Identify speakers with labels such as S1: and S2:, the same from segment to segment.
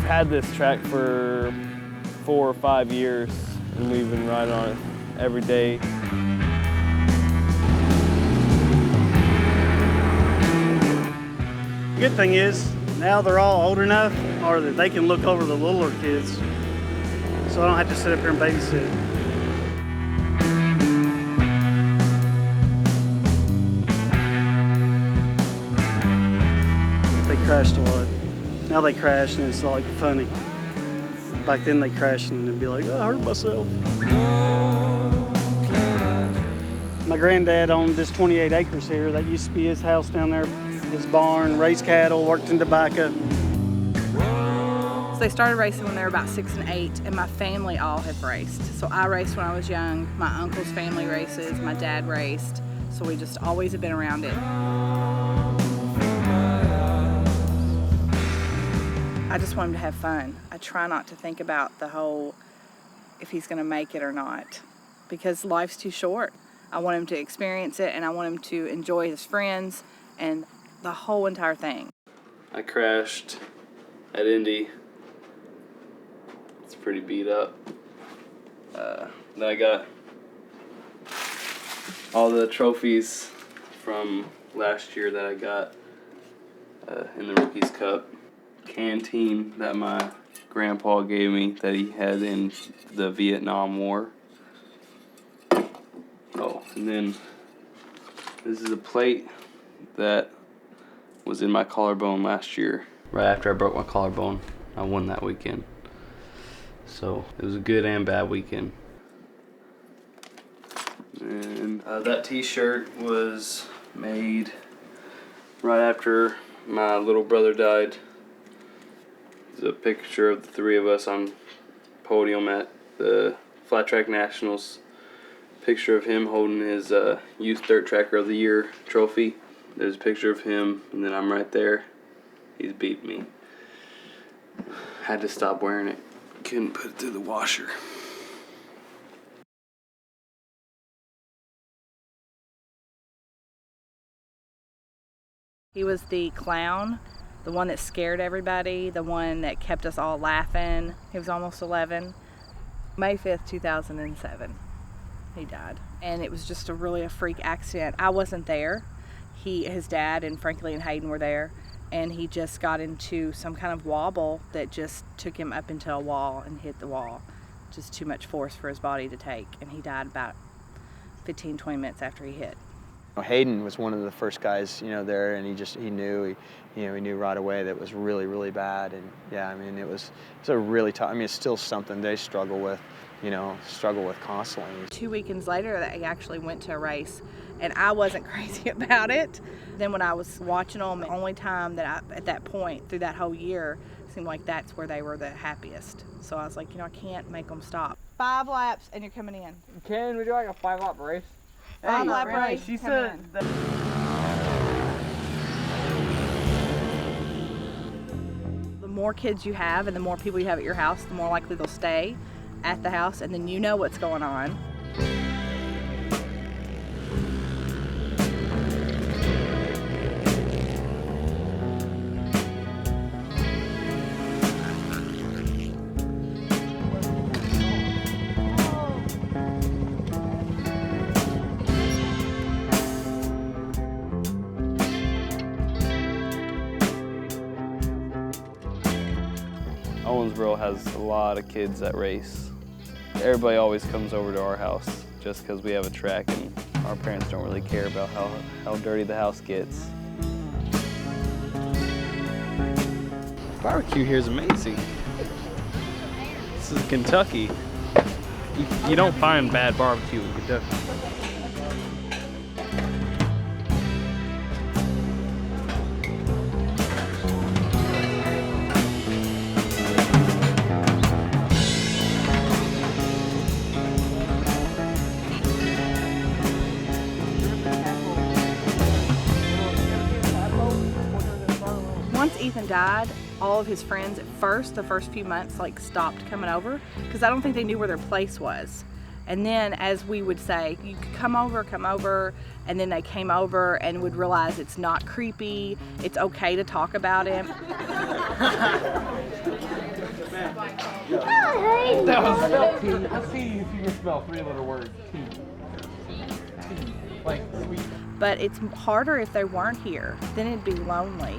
S1: had this track for 4 or 5 years, and we've been riding on it every day.
S2: The good thing is, now they're all old enough or that they can look over the littler kids, so I don't have to sit up here and babysit. They crashed a lot. Now they crash and it's like funny. Back then they crashed and they'd be like, oh, I hurt myself. My granddad owned this 28 acres here. That used to be his house down there, his barn, raised cattle, worked in tobacco.
S3: So they started racing when they were about 6 and 8, and my family all have raced. So I raced when I was young. My uncle's family races, my dad raced. So we just always have been around it. I just want him to have fun. I try not to think about the whole, if he's gonna make it or not, because life's too short. I want him to experience it, and I want him to enjoy his friends and the whole entire thing.
S1: I crashed at Indy. It's pretty beat up. Then I got all the trophies from last year that I got in the Rookies Cup. Canteen that my grandpa gave me that he had in the Vietnam War. Oh, and then this is a plate that was in my collarbone last year. Right after I broke my collarbone, I won that weekend. So it was a good and bad weekend. And that t-shirt was made right after my little brother died. It's a picture of the three of us on podium at the Flat Track Nationals. Picture of him holding his Youth Dirt Tracker of the Year trophy. There's a picture of him, and then I'm right there. He's beat me. Had to stop wearing it. Couldn't put it through the washer.
S3: He was the clown, the one that scared everybody, the one that kept us all laughing. He was almost 11. May 5th, 2007, he died. And it was just a freak accident. I wasn't there. His dad and Franklin and Hayden were there, and he just got into some kind of wobble that just took him up into a wall and hit the wall. Just too much force for his body to take, and he died about 15, 20 minutes after he hit.
S4: Hayden was one of the first guys, there, and he knew right away that it was really, really bad. And yeah, I mean, it's a really tough. I mean, it's still something they struggle with constantly.
S3: 2 weekends later, they actually went to a race, and I wasn't crazy about it. Then when I was watching them, the only time that at that point through that whole year, it seemed like that's where they were the happiest. So I was like, I can't make them stop. 5 laps, and you're coming in.
S5: Can we do like a 5-lap race?
S3: 5-lap race.
S5: She said.
S3: The more kids you have and the more people you have at your house, the more likely they'll stay at the house, and then you know what's going on.
S1: Owensboro has a lot of kids that race. Everybody always comes over to our house just because we have a track, and our parents don't really care about how dirty the house gets. Barbecue here is amazing. This is Kentucky. You don't find bad barbecue in Kentucky.
S3: Once Ethan died, all of his friends the first few months, stopped coming over because I don't think they knew where their place was. And then as we would say, you could come over, and then they came over and would realize it's not creepy, it's okay to talk about him.
S6: Let's see if you can spell 3-letter words. Like sweet.
S3: But it's harder if they weren't here. Then it'd be lonely,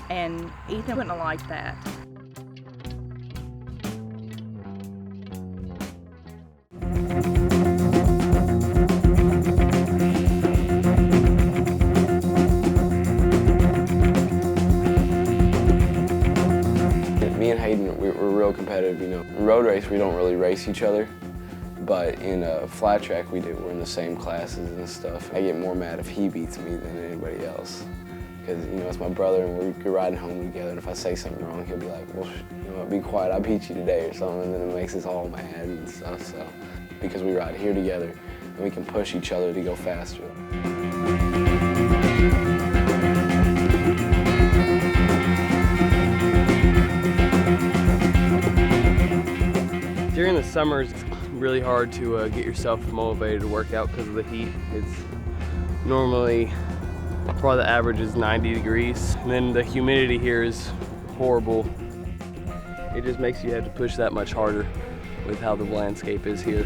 S3: and Ethan wouldn't have liked that.
S7: Me and Hayden, we're real competitive, you know. In road race, we don't really race each other, but in a flat track, we do. We're in the same classes and stuff. I get more mad if he beats me than anybody else, because, you know, it's my brother and we're riding home together, and if I say something wrong, he'll be like, well, you know, be quiet, I beat you today or something, and then it makes us all mad and stuff, so. Because we ride here together, and we can push each other to go faster.
S1: During the summers, it's really hard to get yourself motivated to work out because of the heat. It's normally, probably the average is 90 degrees. And then the humidity here is horrible. It just makes you have to push that much harder with how the landscape is here.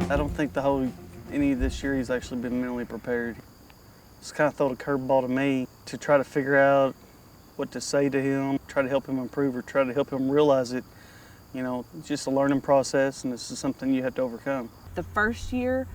S2: I don't think any of this series actually been mentally prepared. It's kind of thrown a curveball to me to try to figure out what to say to him, try to help him improve or try to help him realize it. You know, it's just a learning process and this is something you have to overcome.
S3: The first year,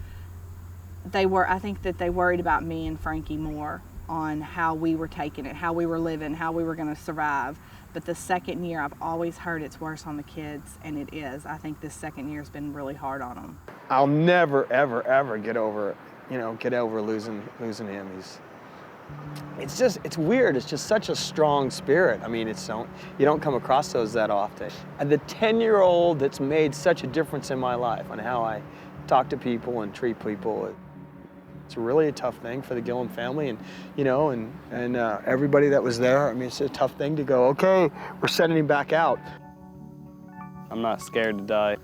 S3: I think that they worried about me and Frankie more on how we were taking it, how we were living, how we were going to survive. But the second year, I've always heard it's worse on the kids, and it is. I think this second year has been really hard on them.
S4: I'll never, ever, ever get over losing him. It's weird. It's just such a strong spirit. I mean, you don't come across those that often. And the 10-year-old that's made such a difference in my life on how I talk to people and treat people. It's really a tough thing for the Gillim family, and you know, and everybody that was there. I mean, it's a tough thing to go, okay, we're sending him back out.
S1: I'm not scared to die.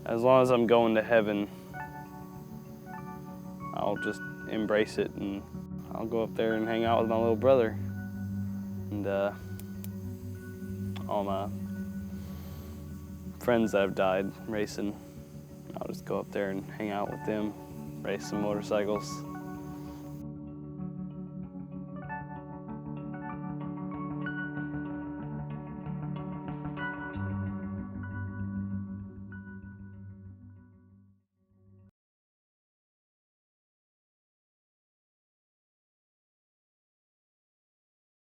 S1: As long as I'm going to heaven, I'll just embrace it, and I'll go up there and hang out with my little brother. And all my friends that have died racing, I'll just go up there and hang out with them, race some motorcycles.